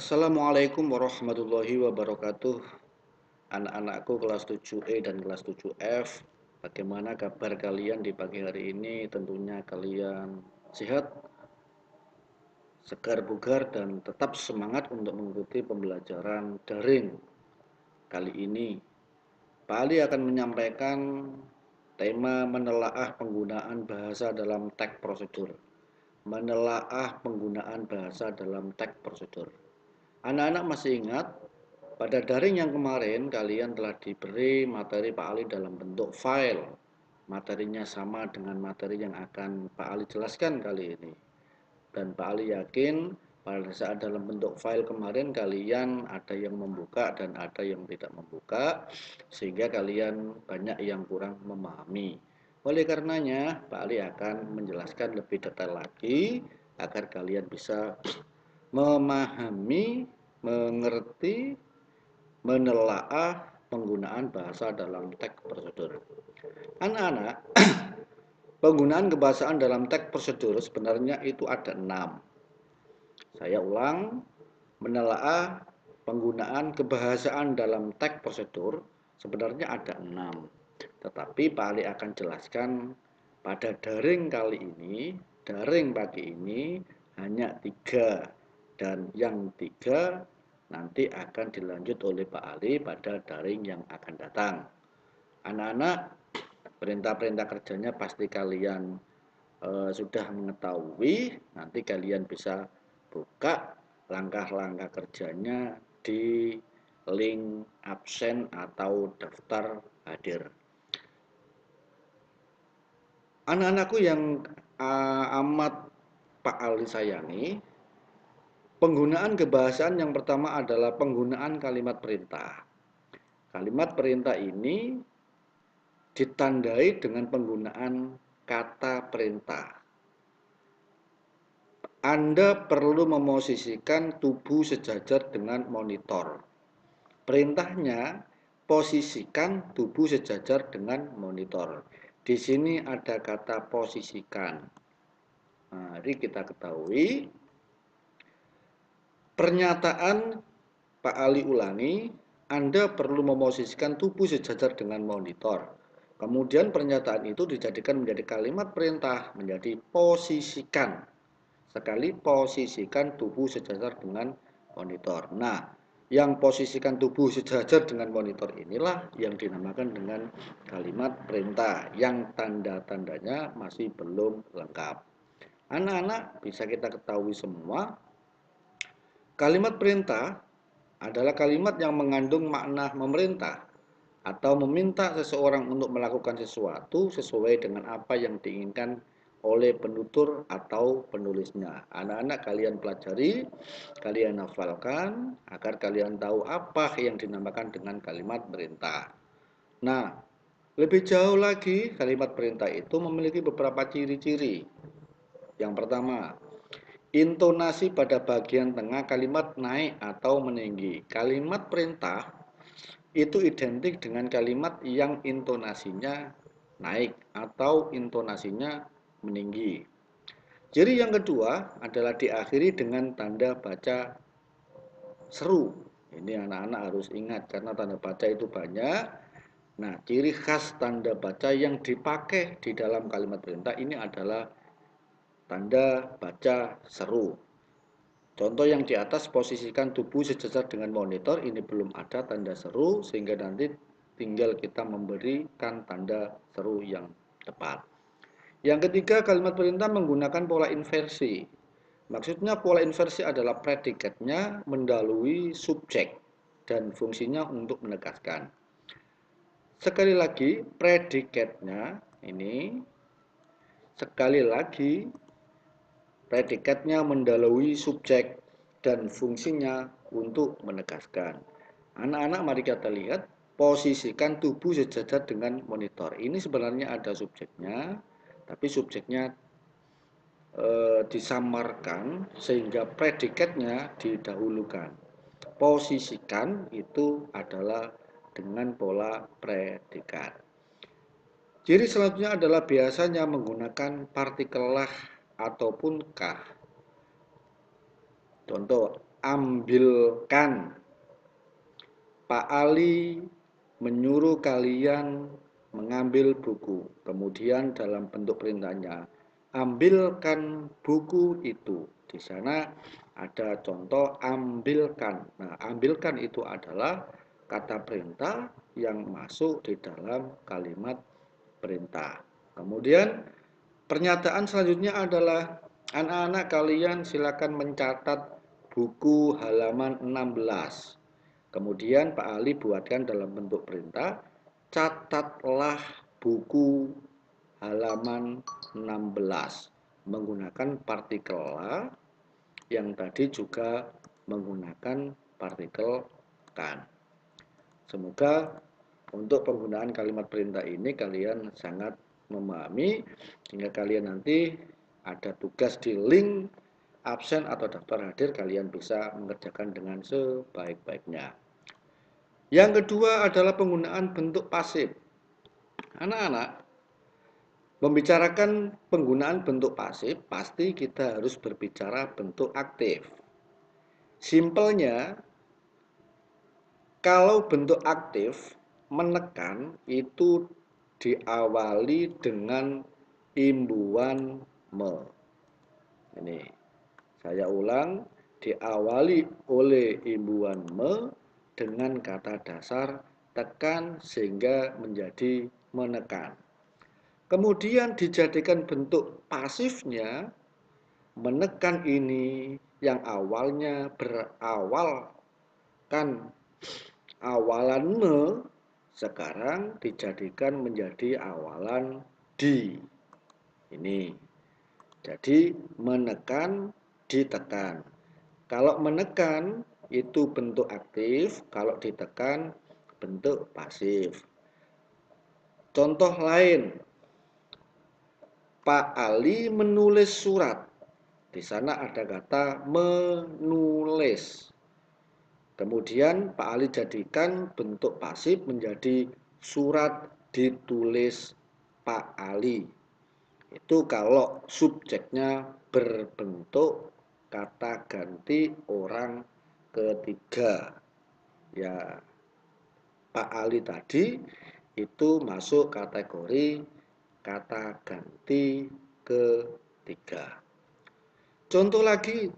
Assalamualaikum warahmatullahi wabarakatuh. Anak-anakku kelas 7E dan kelas 7F. Bagaimana kabar kalian di pagi hari ini? Tentunya kalian sehat, segar bugar, dan tetap semangat untuk mengikuti pembelajaran daring. Kali ini, Pak Ali akan menyampaikan tema menelaah penggunaan bahasa dalam teks prosedur. Menelaah penggunaan bahasa dalam teks prosedur. Anak-anak masih ingat, pada daring yang kemarin kalian telah diberi materi Pak Ali dalam bentuk file. Materinya sama dengan materi yang akan Pak Ali jelaskan kali ini. Dan Pak Ali yakin pada saat dalam bentuk file kemarin kalian ada yang membuka dan ada yang tidak membuka, sehingga kalian banyak yang kurang memahami. Oleh karenanya Pak Ali akan menjelaskan lebih detail lagi agar kalian bisa memahami, mengerti, menelaah penggunaan bahasa dalam teks prosedur. Anak-anak, penggunaan kebahasaan dalam teks prosedur sebenarnya itu ada 6. Saya ulang, menelaah penggunaan kebahasaan dalam teks prosedur sebenarnya ada 6. Tetapi Pak Ali akan jelaskan pada daring kali ini, daring pagi ini hanya 3. Dan yang 3 nanti akan dilanjut oleh Pak Ali pada daring yang akan datang. Anak-anak, perintah-perintah kerjanya pasti kalian sudah mengetahui. Nanti kalian bisa buka langkah-langkah kerjanya di link absen atau daftar hadir. Anak-anakku yang amat Pak Ali sayangi, penggunaan kebahasaan yang pertama adalah penggunaan kalimat perintah. Kalimat perintah ini ditandai dengan penggunaan kata perintah. Anda perlu memosisikan tubuh sejajar dengan monitor. Perintahnya, posisikan tubuh sejajar dengan monitor. Di sini ada kata posisikan. Mari kita ketahui. Pernyataan Pak Ali ulangi, Anda perlu memosisikan tubuh sejajar dengan monitor. Kemudian pernyataan itu dijadikan menjadi kalimat perintah, menjadi posisikan. Sekali posisikan tubuh sejajar dengan monitor. Nah, yang posisikan tubuh sejajar dengan monitor inilah yang dinamakan dengan kalimat perintah, yang tanda-tandanya masih belum lengkap. Anak-anak, bisa kita ketahui semua, kalimat perintah adalah kalimat yang mengandung makna memerintah atau meminta seseorang untuk melakukan sesuatu sesuai dengan apa yang diinginkan oleh penutur atau penulisnya. Anak-anak, kalian pelajari, kalian hafalkan agar kalian tahu apa yang dinamakan dengan kalimat perintah. Nah, lebih jauh lagi, kalimat perintah itu memiliki beberapa ciri-ciri. Yang pertama, intonasi pada bagian tengah kalimat naik atau meninggi. Kalimat perintah itu identik dengan kalimat yang intonasinya naik atau intonasinya meninggi. Ciri yang kedua adalah diakhiri dengan tanda baca seru. Ini anak-anak harus ingat karena tanda baca itu banyak. Nah, ciri khas tanda baca yang dipakai di dalam kalimat perintah ini adalah tanda baca seru. Contoh yang di atas, posisikan tubuh sejajar dengan monitor, ini belum ada tanda seru, sehingga nanti tinggal kita memberikan tanda seru yang tepat. Yang ketiga, kalimat perintah menggunakan pola inversi. Maksudnya pola inversi adalah predikatnya mendahului subjek dan fungsinya untuk menegaskan. Sekali lagi, predikatnya ini, sekali lagi, predikatnya mendahului subjek dan fungsinya untuk menegaskan. Anak-anak, mari kita lihat, posisikan tubuh sejajar dengan monitor. Ini sebenarnya ada subjeknya, tapi subjeknya disamarkan sehingga predikatnya didahulukan. Posisikan itu adalah dengan pola predikat. Ciri selanjutnya adalah biasanya menggunakan partikel lah ataupun kah. Contoh, ambilkan. Pak Ali menyuruh kalian mengambil buku. Kemudian dalam bentuk perintahnya, ambilkan buku itu. Di sana ada contoh ambilkan. Nah, ambilkan itu adalah kata perintah yang masuk di dalam kalimat perintah. Kemudian pernyataan selanjutnya adalah anak-anak kalian silakan mencatat buku halaman 16. Kemudian Pak Ali buatkan dalam bentuk perintah, catatlah buku halaman 16 menggunakan partikel la yang tadi juga menggunakan partikel kan. Semoga untuk penggunaan kalimat perintah ini kalian sangat memahami sehingga kalian nanti ada tugas di link absen atau daftar hadir kalian bisa mengerjakan dengan sebaik-baiknya. Yang kedua adalah penggunaan bentuk pasif. Anak-anak, membicarakan penggunaan bentuk pasif, pasti kita harus berbicara bentuk aktif. Simpelnya, kalau bentuk aktif, menekan itu diawali dengan imbuhan me. Ini, saya ulang, diawali oleh imbuhan me dengan kata dasar tekan sehingga menjadi menekan. Kemudian dijadikan bentuk pasifnya, menekan ini yang awalnya berawalkan awalan me, sekarang dijadikan menjadi awalan di. Ini. Jadi menekan, ditekan. Kalau menekan itu bentuk aktif, kalau ditekan bentuk pasif. Contoh lain, Pak Ali menulis surat. Di sana ada kata menulis. Kemudian Pak Ali jadikan bentuk pasif menjadi surat ditulis Pak Ali. Itu kalau subjeknya berbentuk kata ganti orang ketiga. Ya, Pak Ali tadi itu masuk kategori kata ganti ketiga. Contoh lagi,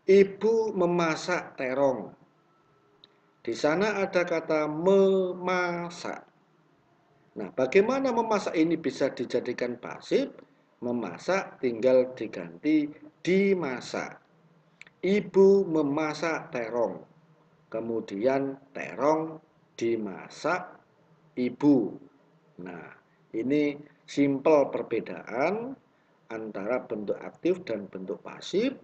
ibu memasak terong. Di sana ada kata memasak. Nah, bagaimana memasak ini bisa dijadikan pasif? Memasak tinggal diganti dimasak. Ibu memasak terong. Kemudian terong dimasak ibu. Nah, ini simpel perbedaan antara bentuk aktif dan bentuk pasif.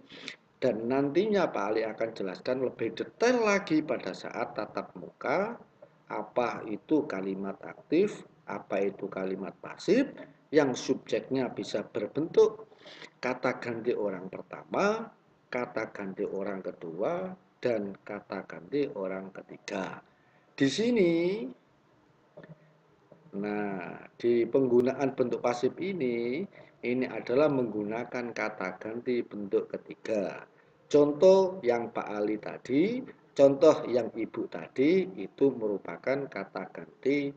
Dan nantinya Pak Ali akan jelaskan lebih detail lagi pada saat tatap muka, apa itu kalimat aktif, apa itu kalimat pasif, yang subjeknya bisa berbentuk kata ganti orang pertama, kata ganti orang kedua, dan kata ganti orang ketiga. Di sini, nah, di penggunaan bentuk pasif ini adalah menggunakan kata ganti bentuk ketiga. Contoh yang Pak Ali tadi, contoh yang Ibu tadi, itu merupakan kata ganti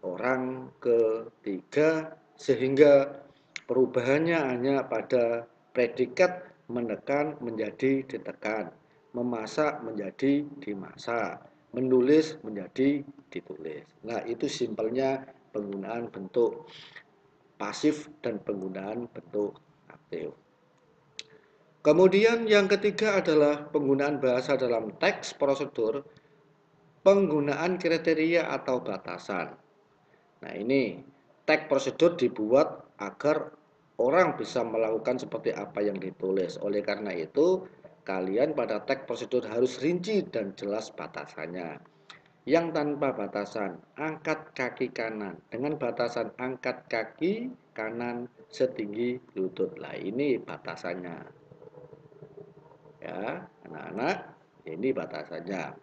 orang ketiga, sehingga perubahannya hanya pada predikat menekan menjadi ditekan, memasak menjadi dimasak, menulis menjadi ditulis. Nah, itu simpelnya penggunaan bentuk pasif dan penggunaan bentuk aktif. Kemudian yang ketiga adalah penggunaan bahasa dalam teks prosedur, penggunaan kriteria atau batasan. Nah, ini teks prosedur dibuat agar orang bisa melakukan seperti apa yang ditulis. Oleh karena itu, kalian pada teks prosedur harus rinci dan jelas batasannya. Yang tanpa batasan, angkat kaki kanan. Dengan batasan angkat kaki kanan setinggi lutut. Lah, ini batasannya. Ya, anak-anak, ini batasannya.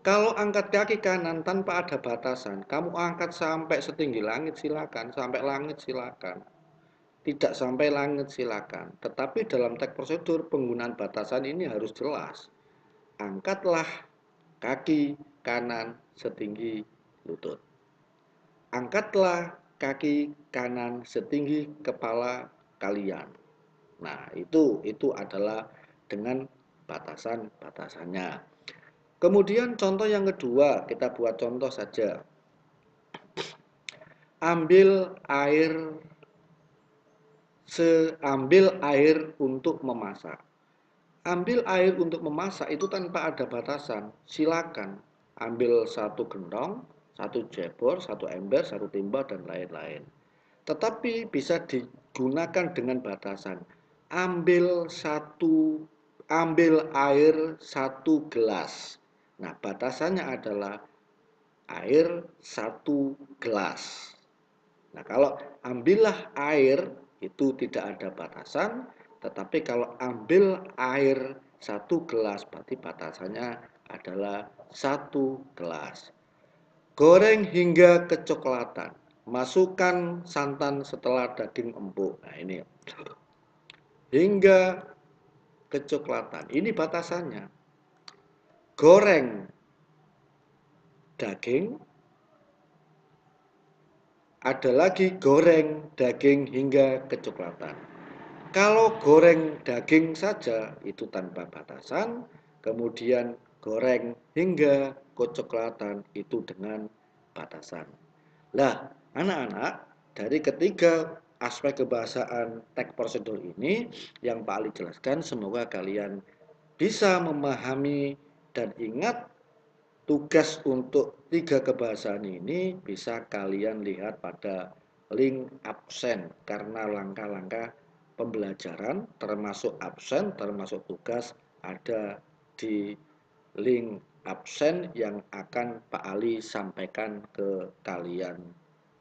Kalau angkat kaki kanan tanpa ada batasan, kamu angkat sampai setinggi langit silakan, sampai langit silakan. tidak sampai langit silakan. Tetapi dalam teks prosedur penggunaan batasan ini harus jelas. Angkatlah kaki kanan setinggi lutut. Angkatlah kaki kanan setinggi kepala kalian. Nah, itu adalah dengan batasan-batasannya. Kemudian contoh yang kedua, kita buat contoh saja. Ambil air untuk memasak. Ambil air untuk memasak itu tanpa ada batasan. Silakan ambil satu gendong, satu jebor, satu ember, satu timba, dan lain-lain. Tetapi bisa digunakan dengan batasan. Ambil air satu gelas. Nah, batasannya adalah air satu gelas. Nah, kalau ambillah air itu tidak ada batasan, tetapi kalau ambil air satu gelas berarti batasannya adalah satu gelas. Goreng hingga kecoklatan. Masukkan santan setelah daging empuk. Nah, ini hingga kecoklatan. Ini batasannya. Goreng daging, ada lagi goreng daging hingga kecoklatan. Kalau goreng daging saja itu tanpa batasan, kemudian goreng hingga kecoklatan itu dengan batasan. Lah, anak-anak, dari ketiga aspek kebahasaan teks prosedur ini yang Pak Ali jelaskan, semoga kalian bisa memahami dan ingat tugas untuk tiga kebahasaan ini bisa kalian lihat pada link absen karena langkah-langkah pembelajaran termasuk absen, termasuk tugas ada di link absen yang akan Pak Ali sampaikan ke kalian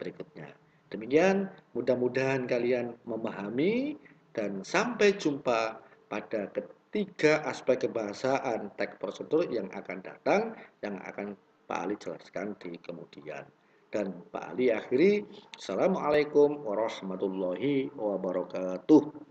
berikutnya. Demikian, mudah-mudahan kalian memahami dan sampai jumpa pada ketiga aspek kebahasaan teks prosedur yang akan datang, yang akan Pak Ali jelaskan di kemudian. Dan Pak Ali akhiri, Assalamualaikum warahmatullahi wabarakatuh.